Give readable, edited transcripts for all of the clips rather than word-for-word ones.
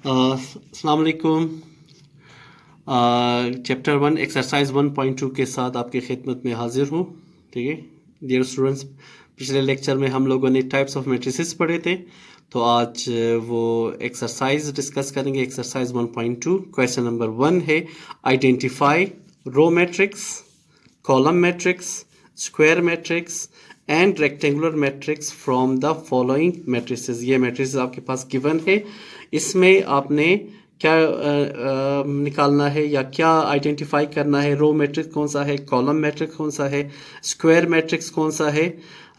अस्सलाम वालेकुम। Chapter 1 exercise 1.2 के साथ आपकी खिदमत में हाजिर हूँ। ठीक है डियर स्टूडेंट्स, पिछले लेक्चर में हम लोगों ने टाइप्स ऑफ मैट्रिसेस पढ़े थे, तो आज वो एक्सरसाइज डिस्कस करेंगे। एक्सरसाइज 1.2 क्वेश्चन नंबर 1 है identify row matrix, column matrix, square matrix and rectangular matrix from the following matrices. ये मैट्रिसेस आपके पास गिवन है। इसमें आपने क्या निकालना है या क्या आइडेंटिफाई करना है। रो मैट्रिक्स कौन सा है, कॉलम मैट्रिक्स कौन सा है, स्क्वायर मैट्रिक्स कौन सा है,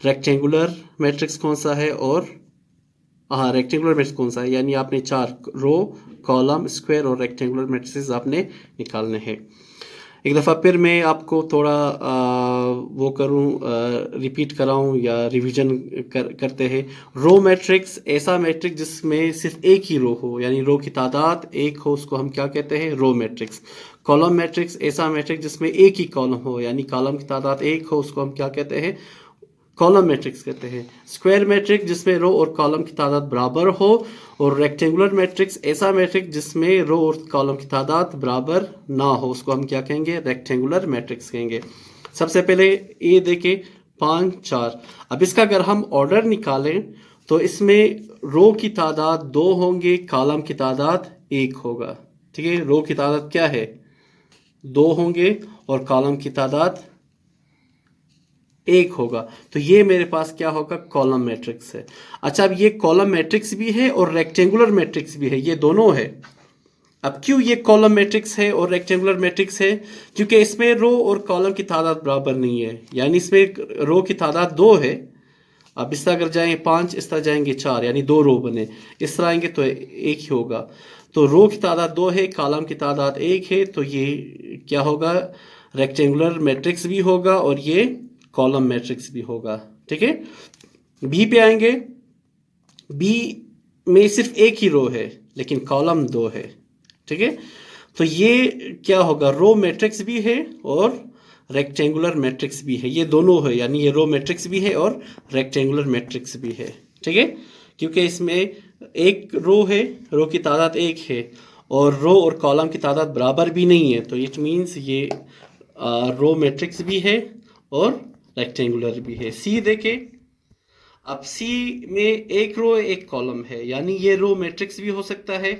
रेक्टेंगुलर मैट्रिक्स कौन सा है और हाँ रेक्टेंगुलर मैट्रिक्स कौन सा है। यानी आपने 4 रो, कॉलम, स्क्वायर और रेक्टेंगुलर मैट्रिसेस आपने निकालने हैं। एक दफ़ा फिर मैं आपको थोड़ा वो करूं, रिपीट कराऊं या रिवीजन करते हैं। रो मैट्रिक्स ऐसा मैट्रिक्स जिसमें सिर्फ एक ही रो हो, यानी रो की तादाद एक हो, उसको हम क्या कहते हैं, रो मैट्रिक्स। कॉलम मैट्रिक्स ऐसा मैट्रिक्स जिसमें एक ही कॉलम हो, यानी कॉलम की तादाद एक हो, उसको हम क्या कहते हैं, कॉलम मैट्रिक्स कहते हैं। स्क्वायर मैट्रिक्स जिसमें रो और कॉलम की तादाद बराबर हो, और रेक्टेंगुलर मैट्रिक्स ऐसा मैट्रिक्स जिसमें रो और कॉलम की तादाद बराबर ना हो, उसको हम क्या कहेंगे, रेक्टेंगुलर मैट्रिक्स कहेंगे। सबसे पहले ये देखें 5 4। अब इसका अगर हम ऑर्डर निकालें तो इसमें रो की तादाद 2 होंगे, कॉलम की तादाद 1 होगा। ठीक है, रो की तादाद क्या है, 2 होंगे और कॉलम की तादाद 1 होगा। तो ये मेरे पास क्या होगा, कॉलम मैट्रिक्स है। अच्छा, अब ये कॉलम मैट्रिक्स भी है और रेक्टेंगुलर मैट्रिक्स भी है, ये दोनों है। अब क्यों ये कॉलम मैट्रिक्स है और रेक्टेंगुलर मैट्रिक्स है, क्योंकि इसमें रो और कॉलम की तादाद बराबर नहीं है। यानी इसमें रो की तादाद 2 है। अब इस तरह अगर जाएंगे 5, इस तरह जाएंगे 4, यानी 2 रो बने। इस तरह आएंगे तो 1 ही होगा। तो रो की तादाद 2 है, कॉलम की तादाद 1 है, तो ये क्या होगा, रेक्टेंगुलर मैट्रिक्स भी होगा और ये कॉलम मैट्रिक्स भी होगा। ठीक है, बी पे आएंगे। बी में सिर्फ एक ही रो है लेकिन कॉलम 2 है। ठीक है, तो ये क्या होगा, रो मैट्रिक्स भी है और रेक्टेंगुलर मैट्रिक्स भी है, ये दोनों है। यानी ये रो मैट्रिक्स भी है और रेक्टेंगुलर मैट्रिक्स भी है। ठीक है, क्योंकि इसमें एक रो है, रो की तादाद 1 है, और रो और कॉलम की तादाद बराबर भी नहीं है, तो इट मीन्स ये रो मैट्रिक्स भी है और रेक्टेंगुलर भी है। सी देखे, अब सी में एक रो एक कॉलम है, यानी ये रो मैट्रिक्स भी हो सकता है,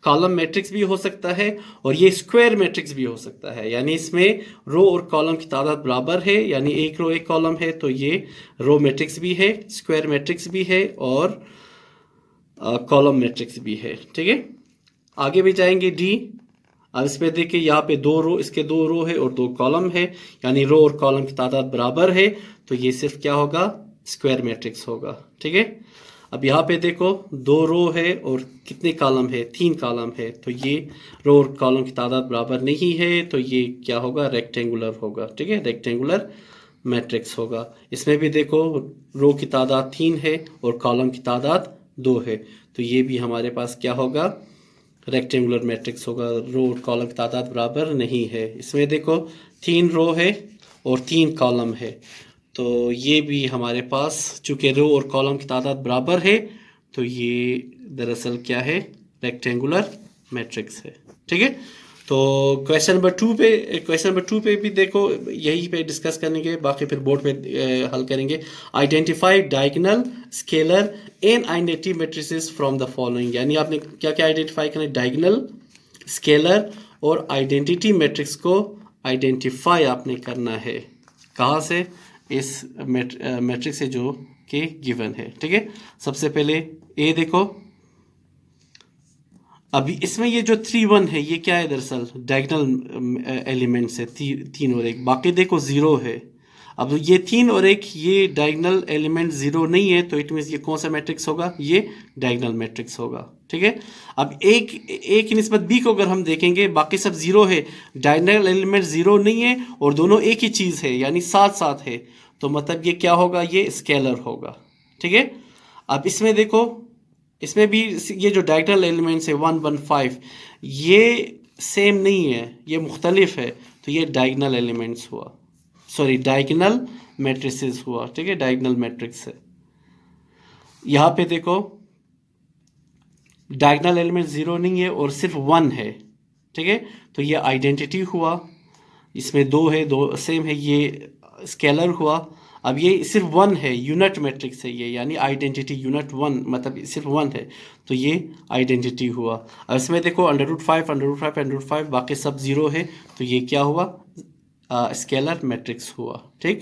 कॉलम मैट्रिक्स भी हो सकता है, और ये स्क्वायर मैट्रिक्स भी हो सकता है। यानी इसमें रो और कॉलम की तादाद बराबर है, यानी एक रो एक कॉलम है, तो ये रो मैट्रिक्स भी है, स्क्वायर मैट्रिक्स भी है और कॉलम मैट्रिक्स भी है। ठीक है, आगे भी जाएंगे डी। अब इस पे देखिए, यहाँ पे 2 रो, इसके 2 रो है और 2 कॉलम है, यानी रो और कॉलम की तादाद बराबर है, तो ये सिर्फ क्या होगा, स्क्वायर मैट्रिक्स होगा। ठीक है, अब यहाँ पे देखो 2 रो है और कितने कॉलम है, 3 कॉलम है, तो ये रो और कॉलम की तादाद बराबर नहीं है, तो ये क्या होगा, रेक्टेंगुलर होगा। ठीक है, रेक्टेंगुलर मैट्रिक्स होगा। इसमें भी देखो रो की तादाद 3 है और कॉलम की तादाद 2 है, तो ये भी हमारे पास क्या होगा, रेक्टेंगुलर मैट्रिक्स होगा। रो और कॉलम की तादाद बराबर नहीं है। इसमें देखो 3 रो है और 3 कॉलम है, तो ये भी हमारे पास चूंकि रो और कॉलम की तादाद बराबर है, तो ये दरअसल क्या है, रेक्टेंगुलर मैट्रिक्स है। ठीक है, तो क्वेश्चन नंबर टू पे भी देखो, यही पे डिस्कस करेंगे, बाकी फिर बोर्ड पे हल करेंगे। Identify diagonal, scalar and identity matrices from the following. यानी आपने क्या क्या आइडेंटिफाई करना है, डायगोनल, स्केलर और आइडेंटिटी मैट्रिक्स को आइडेंटिफाई आपने करना है। कहाँ से, इस मैट्रिक्स से जो कि गिवन है। ठीक है, सबसे पहले ए देखो, अभी इसमें ये जो 3 1 है, ये क्या है, दरअसल डायगोनल एलिमेंट्स है, 3 और 1। बाकी देखो 0 है। अब ये 3 और 1 ये डायगोनल एलिमेंट 0 नहीं है, तो इट मीन्स ये कौन सा मैट्रिक्स होगा, ये डायगोनल मैट्रिक्स होगा। ठीक है, अब एक की निस्बत बी को अगर हम देखेंगे, बाकी सब 0 है, डायगोनल एलिमेंट 0 नहीं है और दोनों एक ही चीज़ है, यानी साथ साथ है, तो मतलब ये क्या होगा, ये स्केलर होगा। ठीक है, अब इसमें देखो, इसमें भी ये जो डायगोनल एलिमेंट्स है 1 1 5, ये सेम नहीं है, ये मुख्तलिफ है, तो ये डायगोनल एलिमेंट्स हुआ, सॉरी डायगोनल मैट्रिसेस हुआ। ठीक है, डायगोनल मैट्रिक्स है। यहाँ पे देखो डायगोनल एलिमेंट ज़ीरो नहीं है और सिर्फ वन है, ठीक है, तो ये आइडेंटिटी हुआ। इसमें दो है, दो सेम है, ये स्केलर हुआ। अब ये सिर्फ वन है, यूनिट मैट्रिक्स है ये, यानी आइडेंटिटी यूनिट वन, मतलब सिर्फ वन है, तो ये आइडेंटिटी हुआ। अब इसमें देखो √5 √5 √5 बाकी सब ज़ीरो है, तो ये क्या हुआ, स्केलर मैट्रिक्स हुआ, ठीक।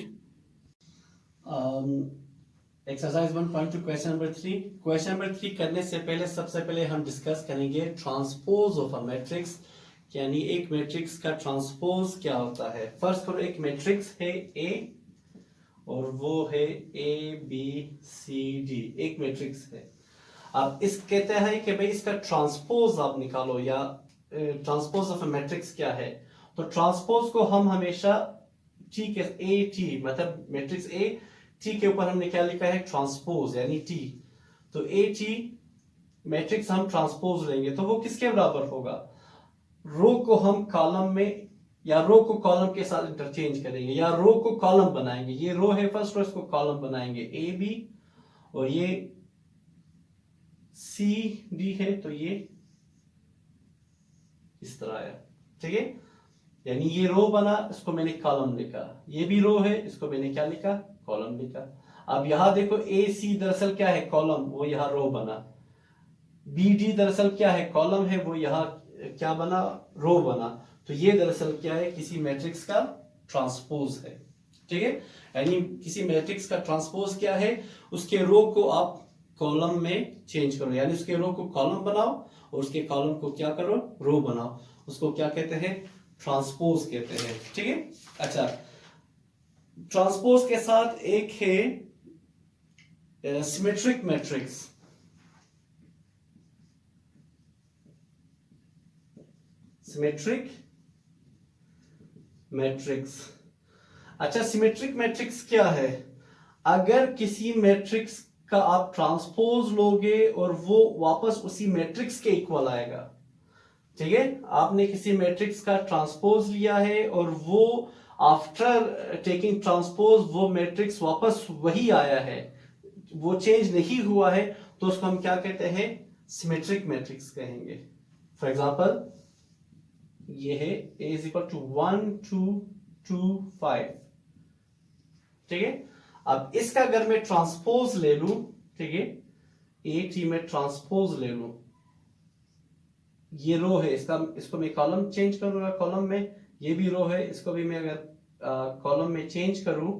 Exercise 1.2 question number 3। Question number 3 करने से पहले सबसे पहले हम डिस्कस करेंगे ट्रांसपोज ऑफ अ मैट्रिक्स, यानी एक मैट्रिक्स का ट्रांसपोज क्या होता है। फर्स्ट करो, एक मैट्रिक्स है ए और वो है ABCD, एक मैट्रिक्स है। अब इस कहते हैं कि भाई इसका ट्रांसपोज आप निकालो, या ट्रांसपोज ऑफ अ मैट्रिक्स क्या है। तो ट्रांसपोज को हम हमेशा टी के AT, मतलब मैट्रिक्स A टी के ऊपर हमने क्या लिखा है, ट्रांसपोज, यानी टी। तो AT मैट्रिक्स हम ट्रांसपोज लेंगे तो वो किसके बराबर होगा, रो को हम कॉलम में या रो को कॉलम के साथ इंटरचेंज करेंगे, या रो को कॉलम बनाएंगे। ये रो है फर्स्ट रो, इसको कॉलम बनाएंगे AB, और ये CD है तो ये इस तरह है, ठीक है। यानी ये रो बना, इसको मैंने कॉलम लिखा, ये भी रो है, इसको मैंने क्या लिखा, कॉलम लिखा। अब यहां देखो AC दरअसल क्या है, कॉलम, वो यहां रो बना। BD दरअसल क्या है, कॉलम है, वो यहां क्या बना, रो बना। तो ये दरअसल क्या है, किसी मैट्रिक्स का ट्रांसपोज है, ठीक है। यानी किसी मैट्रिक्स का ट्रांसपोज क्या है, उसके रो को आप कॉलम में चेंज करो, यानी उसके रो को कॉलम बनाओ और उसके कॉलम को क्या करो, रो बनाओ, उसको क्या कहते हैं, ट्रांसपोज कहते हैं, ठीक है। अच्छा, ट्रांसपोज के साथ एक है सिमेट्रिक मैट्रिक्स। सिमेट्रिक मैट्रिक्स, अच्छा सिमेट्रिक मैट्रिक्स क्या है, अगर किसी मैट्रिक्स का आप ट्रांसपोज लोगे और वो वापस उसी मैट्रिक्स के इक्वल आएगा, ठीक है। आपने किसी मैट्रिक्स का ट्रांसपोज लिया है और वो आफ्टर टेकिंग ट्रांसपोज वो मैट्रिक्स वापस वही आया है, वो चेंज नहीं हुआ है, तो उसको हम क्या कहते हैं, सिमेट्रिक मैट्रिक्स कहेंगे। फॉर एग्जांपल ये है A = 1 2 2 5, ठीक है। अब इसका अगर मैं ट्रांसपोज ले लूं, ठीक है, AT में ट्रांसपोज ले लूं, ये रो है, इसको मैं कॉलम चेंज करूंगा, कॉलम में ये भी रो है, इसको भी मैं अगर कॉलम में चेंज करूं,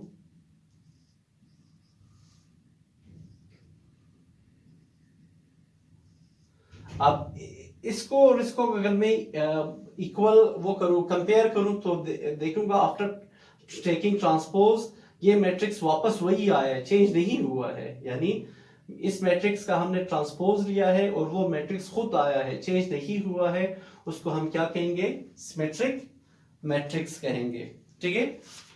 अब इसको और इसको अगर मैं इक्वल वो करूं, कंपेयर करूं, तो देखूंगा आफ्टर टेकिंग ट्रांसपोज ये मैट्रिक्स वापस वही आया है, चेंज नहीं हुआ है। यानी इस मैट्रिक्स का हमने ट्रांसपोज लिया है और वो मैट्रिक्स खुद आया है, चेंज नहीं हुआ है, उसको हम क्या कहेंगे, सिमेट्रिक मैट्रिक्स कहेंगे, ठीक है।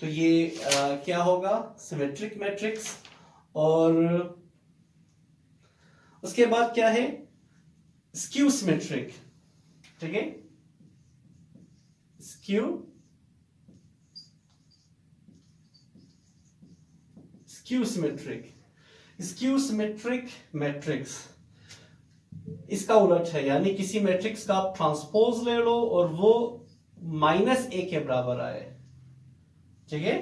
तो ये क्या होगा, सिमेट्रिक मैट्रिक्स। और उसके बाद क्या है, स्क्यू सिमेट्रिक, ठीक है, skew symmetric. Skew symmetric matrix इसका उलट है, यानी किसी मैट्रिक्स का आप ट्रांसपोज ले लो और वो -A के बराबर आए, ठीक है।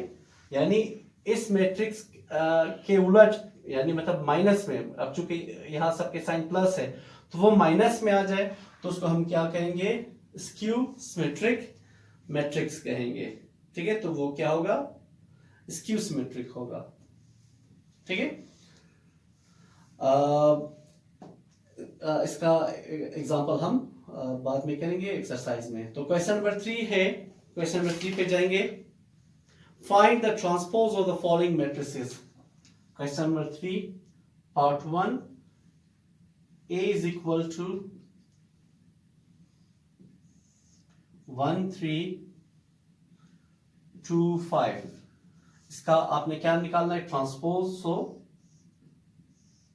यानी इस मैट्रिक्स के उलट, यानी मतलब माइनस में, अब चूंकि यहां सबके साइन प्लस है तो वो माइनस में आ जाए, तो उसको हम क्या कहेंगे, स्क्यू सिमेट्रिक मैट्रिक्स कहेंगे, ठीक है। तो वो क्या होगा, स्क्यू सिमेट्रिक होगा, ठीक है। इसका एग्जांपल हम बाद में करेंगे एक्सरसाइज में। तो क्वेश्चन नंबर 3 है, क्वेश्चन नंबर 3 पे जाएंगे, find the transpose of the following matrices. Question number 3 part 1, A is equal to 1 3 2 5, इसका आपने क्या निकालना है, ट्रांसपोज। सो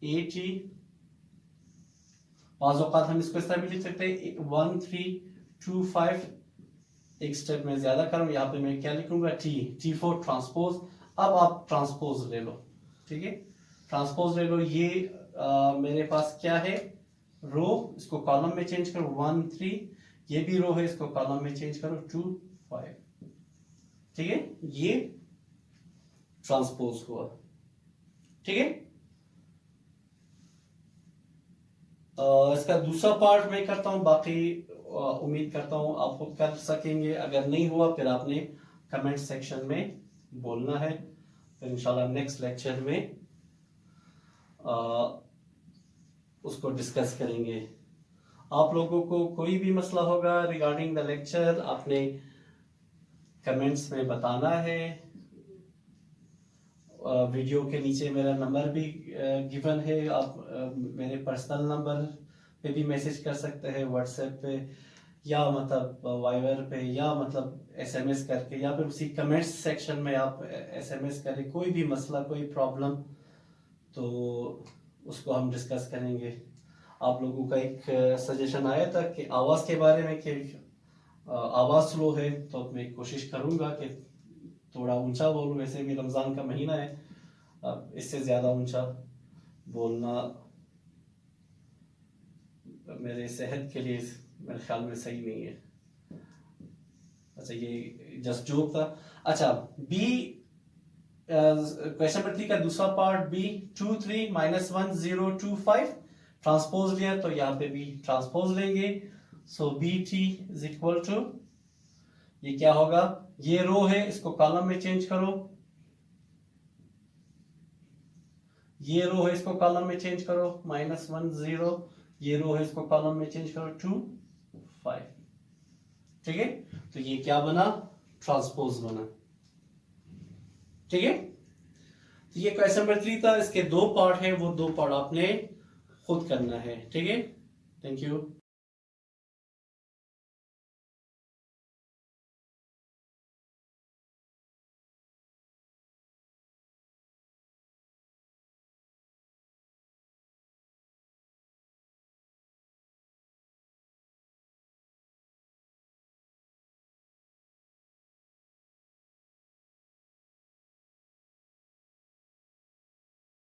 AT, बाज़ औक़ात हम इसको इस तरह भी लिख सकते हैं 1 3 2 5, एक स्टेप में ज्यादा करूं, यहाँ पे मैं क्या लिखूंगा, T4 ट्रांसपोज। अब आप ट्रांसपोज ले लो, ठीक है, ट्रांसपोज ले लो। ये मेरे पास क्या है, रो, इसको कॉलम में चेंज करो 1 3, ये भी रो है, इसको कॉलम में चेंज करो 2 5। ठीक है, ये ट्रांसपोज हुआ। ठीक है, इसका दूसरा पार्ट मैं करता हूं, बाकी उम्मीद करता हूं आप खुद कर सकेंगे। अगर नहीं हुआ फिर आपने कमेंट सेक्शन में बोलना है, फिर इंशाल्लाह नेक्स्ट लेक्चर में उसको डिस्कस करेंगे। आप लोगों को कोई भी मसला होगा रिगार्डिंग द लेक्चर, आपने कमेंट्स में बताना है। वीडियो के नीचे मेरा नंबर भी गिवन है, आप मेरे पर्सनल नंबर पे भी मैसेज कर सकते हैं, व्हाट्सएप पे या मतलब वाइबर पे, या मतलब एसएमएस करके, या फिर उसी कमेंट्स सेक्शन में आप एसएमएस करें। कोई भी मसला, कोई प्रॉब्लम, तो उसको हम डिस्कस करेंगे। आप लोगों का एक सजेशन आया था कि आवाज़ के बारे में, कि आवाज़ स्लो है, तो मैं कोशिश करूँगा कि थोड़ा ऊंचा बोलूँ। वैसे भी रमज़ान का महीना है, अब इससे ज़्यादा ऊंचा बोलना मेरे सेहत के लिए मेरे ख्याल में सही नहीं है। अच्छा, ये जस्ट जोक था। अच्छा, बी क्वेश्चन नंबर 3 का दूसरा पार्ट, बी 2 3 -1 0 2 5 ट्रांसपोज लिया, तो यहाँ पे भी ट्रांसपोज लेंगे। So B T is equal to, ये क्या होगा, ये रो है, इसको कॉलम में चेंज करो, ये रो है, इसको कॉलम में चेंज करो -1 0, ये रो है, इसको कॉलम में चेंज करो 2 5। ठीक है, तो ये क्या बना, ट्रांसपोज बना। ठीक है, तो ये क्वेश्चन नंबर 3 था, इसके 2 पार्ट है, वो 2 पार्ट आपने खुद करना है। ठीक है, थैंक यू।